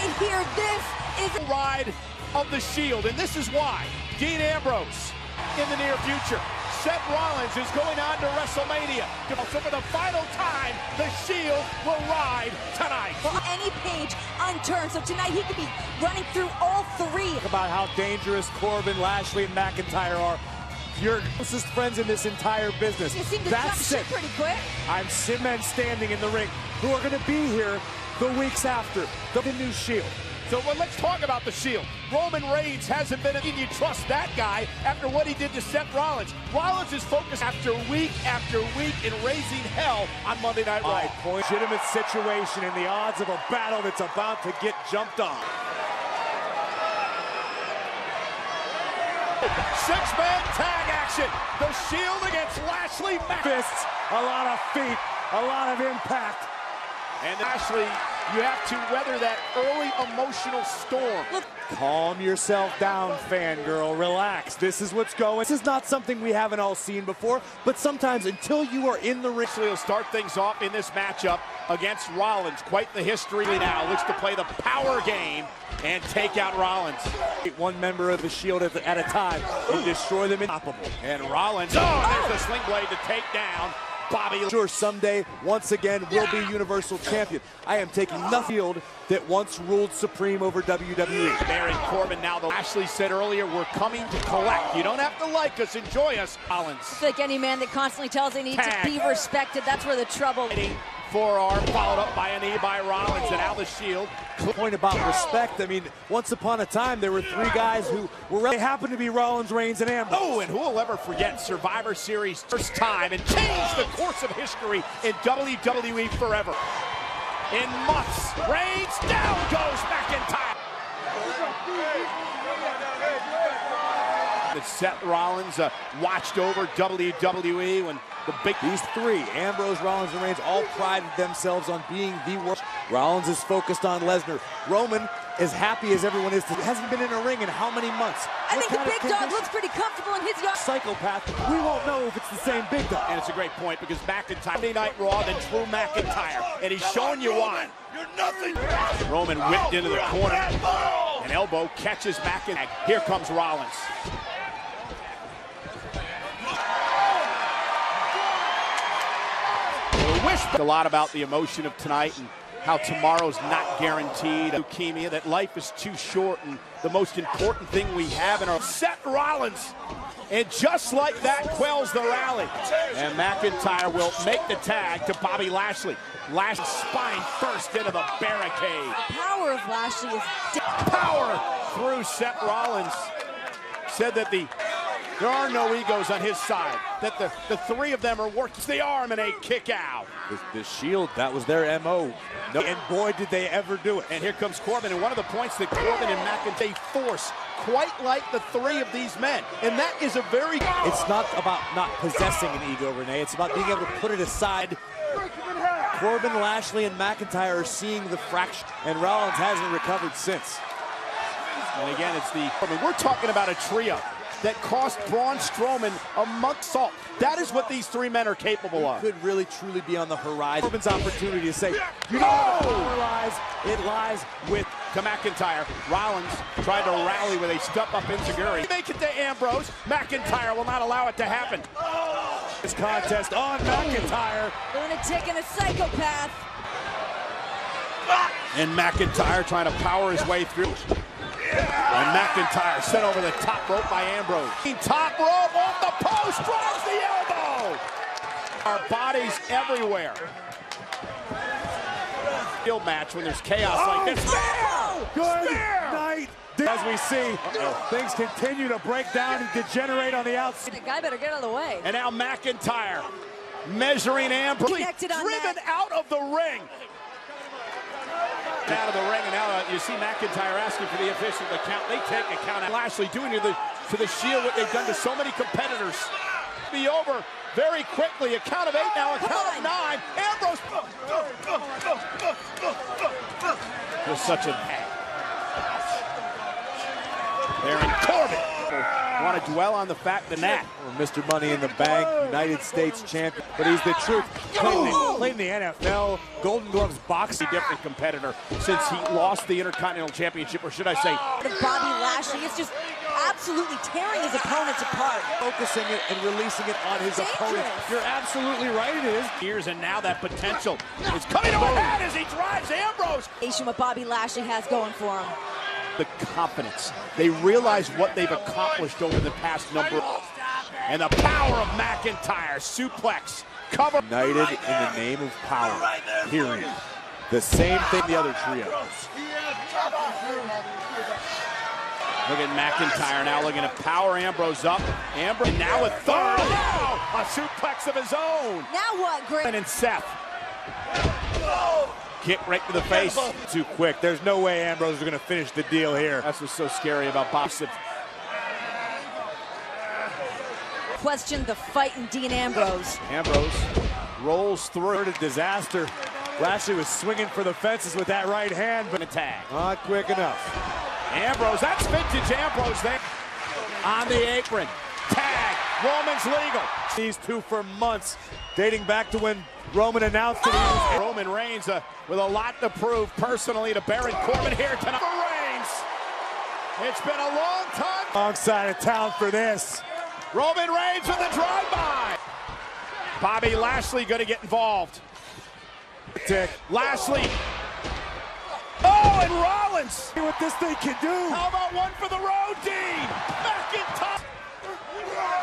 right here, this is a ride of the Shield, and this is why Dean Ambrose in the near future. Seth Rollins is going on to WrestleMania. So for the final time, the Shield will ride tonight. Well, any page unturned, so tonight he could be running through all three. About how dangerous Corbin, Lashley, and McIntyre are. Your closest friends in this entire business. You seem to jump ship pretty quick. I'm seeing men standing in the ring who are going to be here the weeks after the new Shield. So let's talk about the Shield. Roman Reigns hasn't been, you trust that guy after what he did to Seth Rollins. Rollins is focused after week in raising hell on Monday Night Raw. Legitimate situation and the odds of a battle that's about to get jumped on. Six-man tag action. The Shield against Lashley. Fists, a lot of feet, a lot of impact. And Lashley, you have to weather that early emotional storm. Look. Calm yourself down, fangirl. Relax. This is what's going. This is not something we haven't all seen before, but sometimes until you are in the ring. Lashley will start things off in this matchup against Rollins. Quite the history now. Looks to play the power game and take out Rollins. One member of the Shield at a time and destroy them unstoppable. And Rollins, there's the sling blade to take down Bobby. Sure, someday, once again, will be Universal Champion. I am taking the Shield that once ruled supreme over WWE. Baron Corbin now, Lashley said earlier, we're coming to collect. You don't have to like us, enjoy us, Rollins. It's like any man that constantly tells they need to be respected. That's where the trouble is. Forearm followed up by a knee by Rollins, and now the Shield. Point about respect. I mean, once upon a time, there were three guys who were they happened to be Rollins, Reigns, and Ambrose. Oh, and who will ever forget Survivor Series first time and change the course of history in WWE forever. In months, Reigns, down goes McIntyre. That Seth Rollins watched over WWE when these three, Ambrose, Rollins, and Reigns, all prided themselves on being the worst. Rollins is focused on Lesnar. Roman, as happy as everyone is, hasn't been in a ring in how many months? I think the big dog looks pretty comfortable in his yard. Psychopath, we won't know if it's the same big dog. And it's a great point because McIntyre, Monday Night Raw, then Drew McIntyre, and he's showing you why. You're nothing. Roman whipped into the corner. An elbow catches McIntyre. Here comes Rollins. A lot about the emotion of tonight and how tomorrow's not guaranteed. Leukemia, that life is too short, and the most important thing we have in our Seth Rollins. And just like that, quells the rally. And McIntyre will make the tag to Bobby Lashley. Lashley spine first into the barricade. The power of Lashley is power through Seth Rollins. Said that there are no egos on his side, that the three of them are working the arm and a kick out. The Shield, that was their MO. No, and boy, did they ever do it. And here comes Corbin, and one of the points that Corbin and McIntyre force, quite like the three of these men. And that is a very... It's not about not possessing an ego, Renee. It's about being able to put it aside. Corbin, Lashley, and McIntyre are seeing the fracture, and Rollins hasn't recovered since. And again, it's we're talking about a trio that cost Braun Strowman a month's salt. That is what these three men are capable of. Could really, truly be on the horizon. Corbin's opportunity to say, you know where the power lies? It lies with... To McIntyre. Rollins tried to rally with a step-up enziguri. Make it to Ambrose. McIntyre will not allow it to happen. This contest on McIntyre. Lunatic and a psychopath. And McIntyre trying to power his way through. And McIntyre sent over the top rope by Ambrose. Top rope off the post, drives the elbow. Our bodies everywhere. Field match when there's chaos like this. Good night. As we see, things continue to break down and degenerate on the outside. The guy better get out of the way. And now McIntyre measuring Ambrose. Driven out of the ring. Out of the ring, and now you see McIntyre asking for the official to count. They take a count. Lashley doing to the Shield what they've done to so many competitors. Be over very quickly. A count of 8 now, a count of 9. Ambrose. Just such a... Baron Corbin Want to dwell on the fact that Mr. Money in the Bank, United States champion, but he's the truth. Played in the NFL, Golden Gloves boxing. Different competitor since he lost the Intercontinental Championship, or should I say, Bobby Lashley is just absolutely tearing his opponents apart. Focusing it and releasing it on his opponent. You're absolutely right, it is. years, and now that potential is coming to a head as he drives Ambrose. What Bobby Lashley has going for him. The confidence. They realize what they've accomplished over the past number. And the power of McIntyre. Suplex. Cover. United in the name of power. Period. The same thing the other trio. Look at McIntyre now looking to power Ambrose up. Ambrose now with third. Now a suplex of his own. Now what, Greg? And Seth. Kick right to the face. Too quick. There's no way Ambrose is going to finish the deal here. That's what's so scary about boxing. Question the fight in Dean Ambrose. Ambrose rolls through. A disaster. Lashley was swinging for the fences with that right hand, but a tag. Not quick enough. Ambrose, that's vintage Ambrose there. On the apron. Tag. Roman's legal. These two for months, dating back to when Roman announced that he was... Roman Reigns with a lot to prove personally to Baron Corbin here tonight. For Reigns. It's been a long time. Wrong side of town for this. Roman Reigns with a drive-by. Bobby Lashley going to get involved. Lashley. Oh, and Rollins. See what this thing can do. How about one for the road, Dean? McIntyre.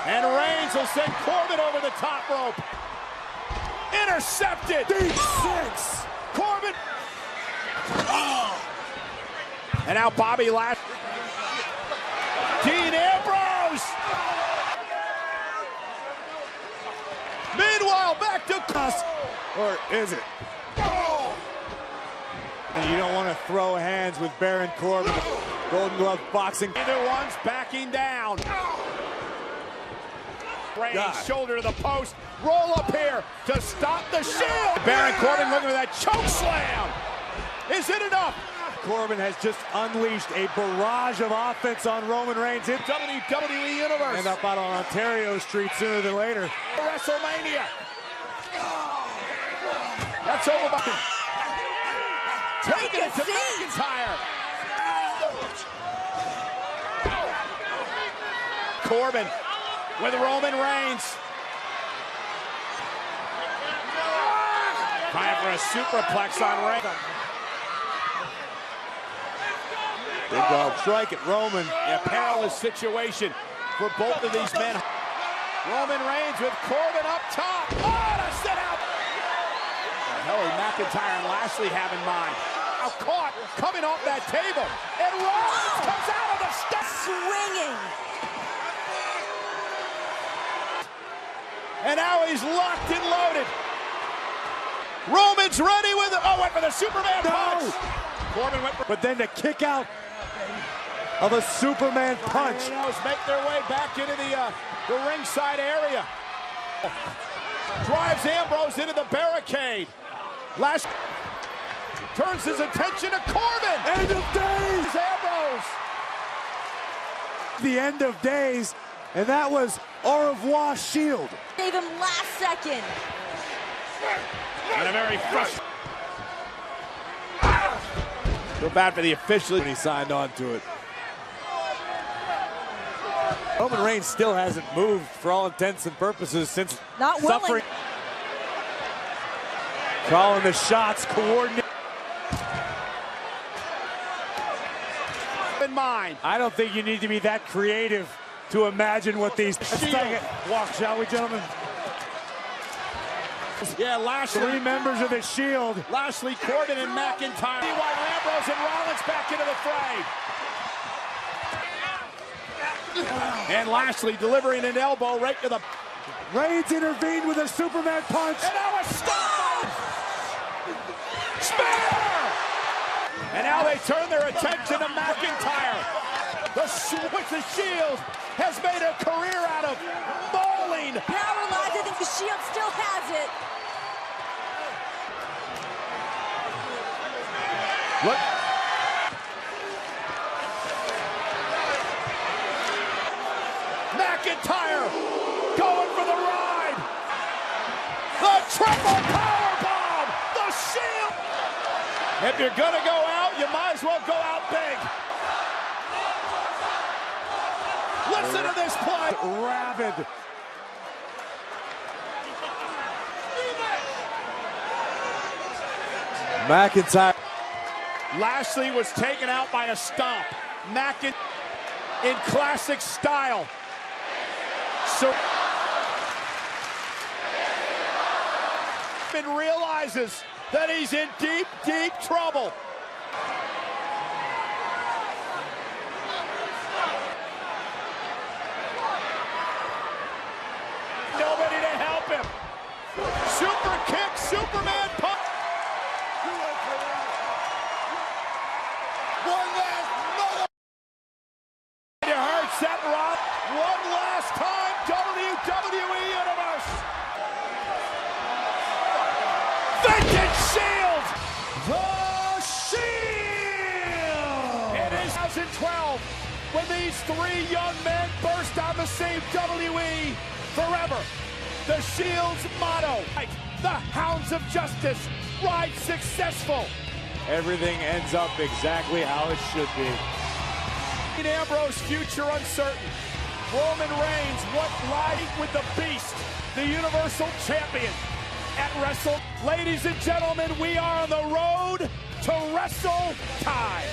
And Reigns will send Corbin over the top rope. Intercepted. Deep six. Corbin. Oh. And now Bobby Lashley. Dean Ambrose. Meanwhile, back to Cuss. Or is it? And you don't want to throw hands with Baron Corbin. Golden Glove boxing. Either one's backing down. Reigns, shoulder to the post. Roll up here to stop the Shield. Baron Corbin looking for that choke slam. Is it enough? Corbin has just unleashed a barrage of offense on Roman Reigns in WWE Universe. End up out on Ontario Street sooner than later. WrestleMania. That's over by. Taking it to McIntyre. Corbin with Roman Reigns. Trying for a superplex on Reigns. Big dog strike at Roman. A perilous situation for both of these men. Roman Reigns with Corbin up top. Oh, to sit out. What the hell did McIntyre and Lashley have in mind? Now caught, coming off that table. And Rollins comes out of the steps. Swinging. And now he's locked and loaded. Roman's ready with it. Oh, went for the Superman punch. Corbin went for... But then the kick out of a Superman punch. Make their way back into the ringside area. Drives Ambrose into the barricade. Lashley turns his attention to Corbin. End of days. Ambrose. The end of days. And that was au revoir Shield. Save him last second. And a very frustrating. Feel bad for the official. When he signed on to it. Roman Reigns still hasn't moved for all intents and purposes since Not suffering. Calling the shots, coordinating. In mind. I don't think you need to be that creative to imagine what these walk, shall we, gentlemen? Yeah, Lashley. Three members of the Shield. Lashley, Corbin, and McIntyre. Meanwhile, Ambrose and Rollins back into the fray. And Lashley delivering an elbow right to the... Reigns intervened with a Superman punch. And now a stop! Spear! And now they turn their attention to McIntyre. The Shield has made a career out of bowling. Paralyzed. I think the Shield still has it. Look. triple power bomb. The Shield. If you're gonna go out, you might as well go out big. Listen to this play. Rabid. McIntyre. Lashley was taken out by a stomp. In classic style. So realizes that he's in deep, deep trouble. Nobody to help him. Super kick, Superman punch. One last mother. You heard Seth Rollins. One last time, WWE Universe. Vintage Shield. The Shield. It is 2012 when these three young men burst on the same WWE forever. The Shield's motto, the Hounds of Justice, ride successful. Everything ends up exactly how it should be. Ambrose, future uncertain. Roman Reigns, what lies with the Beast, the Universal Champion at Wrestle. Ladies and gentlemen, we are on the road to Wrestle Time.